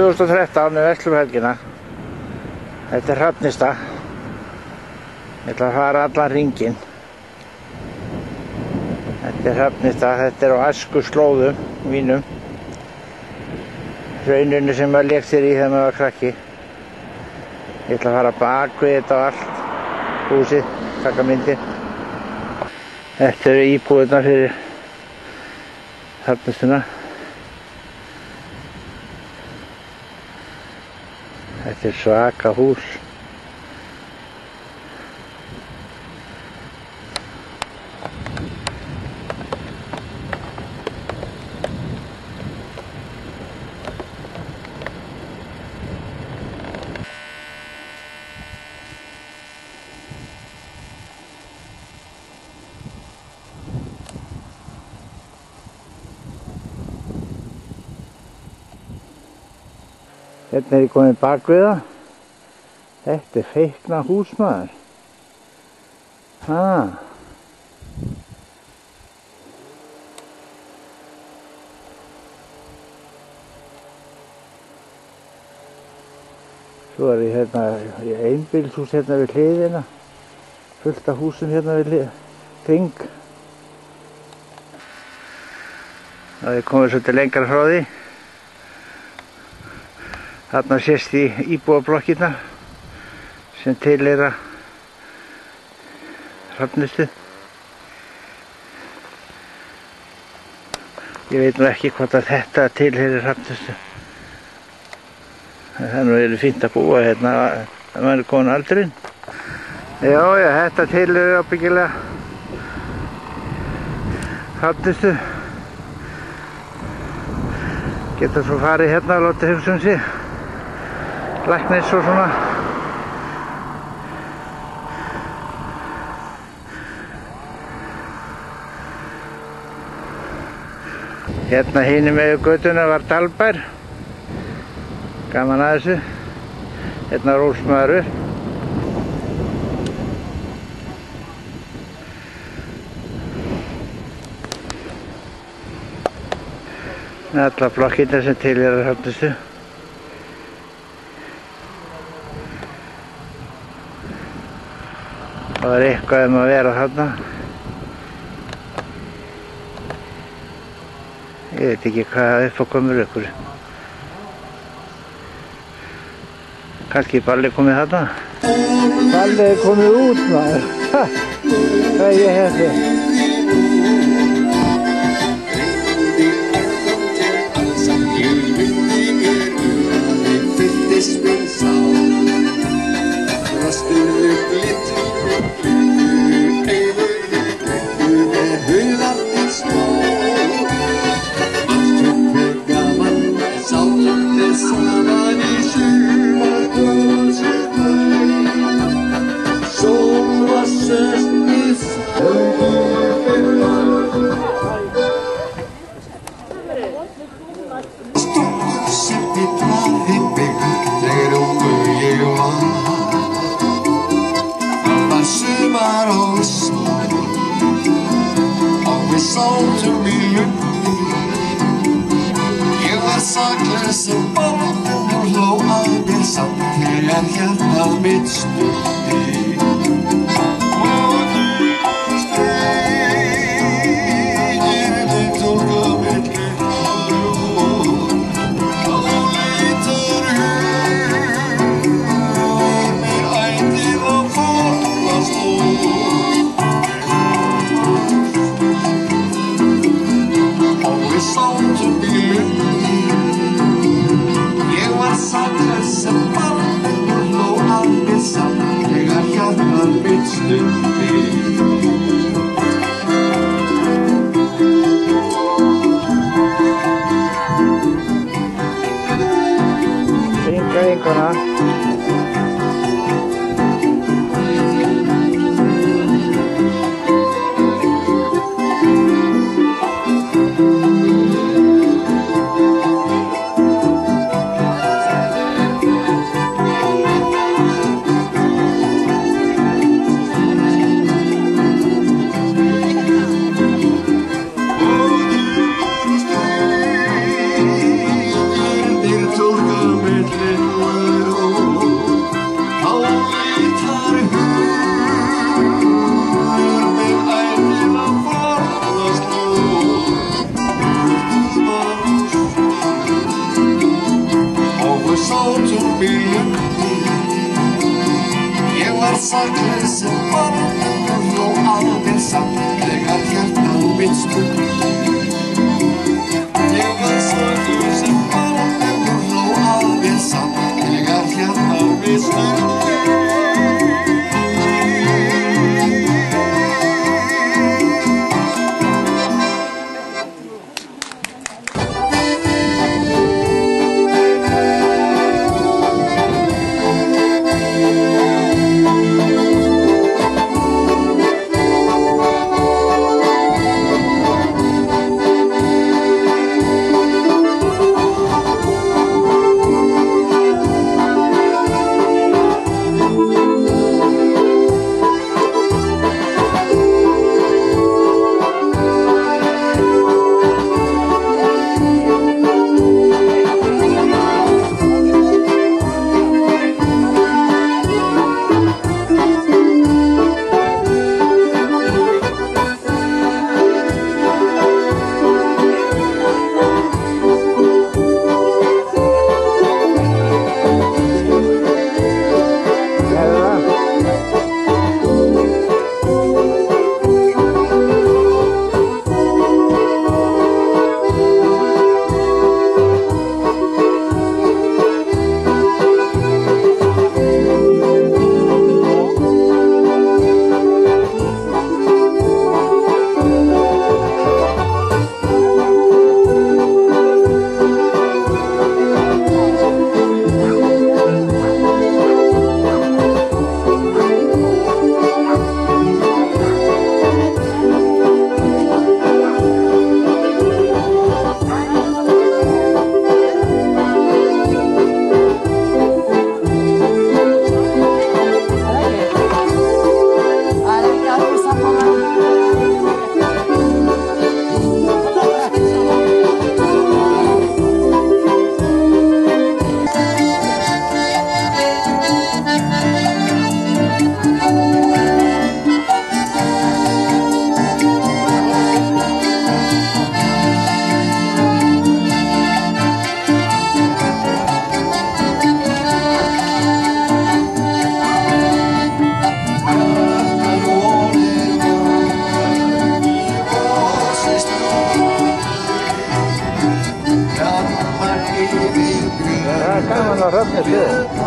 2013 með Vestlumhelgina. Þetta Hrafnista. Ég ætla að fara allan hringinn. Þetta Hrafnista, þetta á æsku slóðum mínum. Hrauninu sem maður lék sér í þegar maður var krakki. Ég ætla að fara bak við þetta og allt. Húsið, taka myndir. Þetta íbúðirnar fyrir Hrafnistuna. Þetta svaka hús. Hérna ég komið bak við það. Þetta feikna hús maður. Svo ég hérna í einbýlishús hérna við hliðina. Fullt af húsum hérna við kring. Það ég komið svolítið lengra frá því. Þarna sést í íbúðablokkirnar sem tilheyra Hrafnistu. Ég veit nú ekki hvort að þetta tilheyrir Hrafnistu. Það er fínt að búa hérna að maður er komin aldurinn. Já, þetta tilheyrir ábyggilega Hrafnistu. Geta svo farið hérna og láta hugsa sig. Læknis og svona. Hérna hinum megin götuna var Dalbær. Gaman að þessu. Hérna Rósmaður upp. Alla blokkirnar sem tilheyra Hrafnistu. Það var eitthvað að vera þarna. Ég veit ekki hvað upp á komur ykkur. Kannski Balli komið þarna. Balli er komið út maður. Hvað ég hefði. Sem barn og hló að mér samt þegar hjartað mitt stundi. Og þú streygir þig tólka milli hárljóð. Að þú leitar mér ætið á fornaslóð. Og við sátum í lundi. Sem barn og hló að mér samt þegar hjartað mitt stundi. Hringa vinkona. Tólka út úr bílnum. Ég var saklaus sem barn og hló að mér samt þegar hjartað mitt sló. Ég var saklaus sem barn og hló að mér samt þegar hjartað mitt sló. Gaman að hröfna stöðu.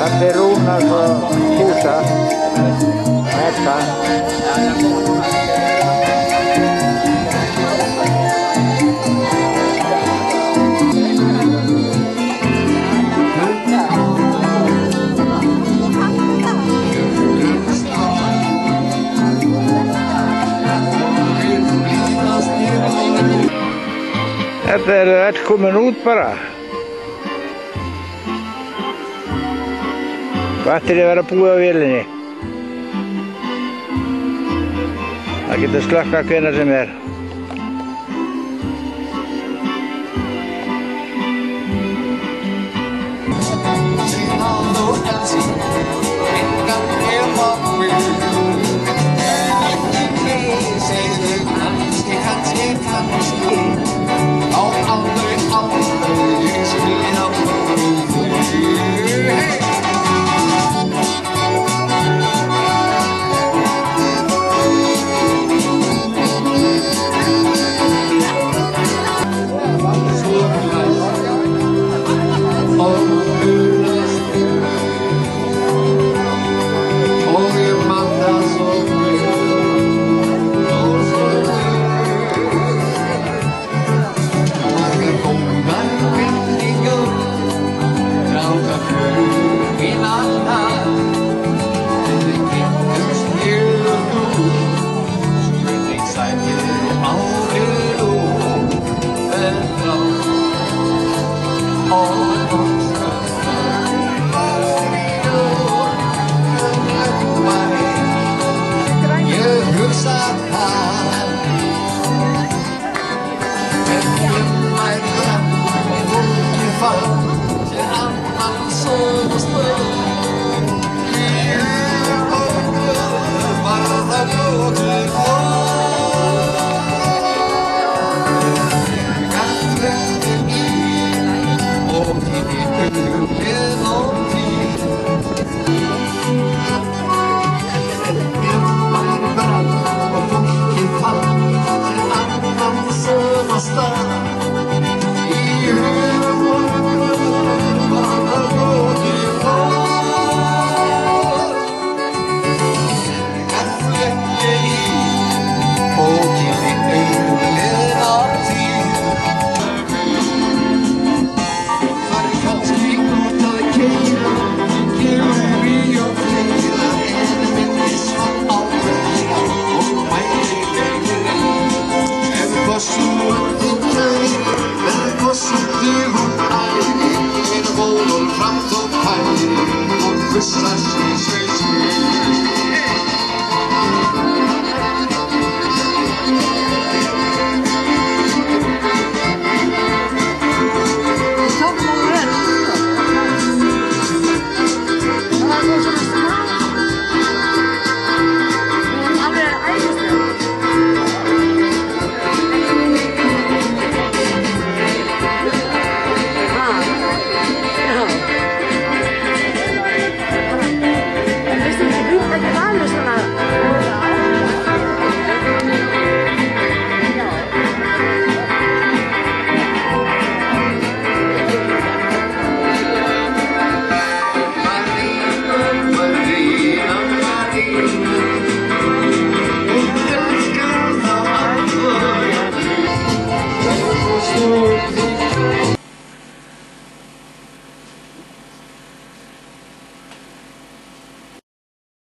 Pabbi Rúnars og Húsa og Edda. Þetta eru öll komin út bara. Batterið verður að búið á vélinni. Það getur slökkað hvenær sem er. Fram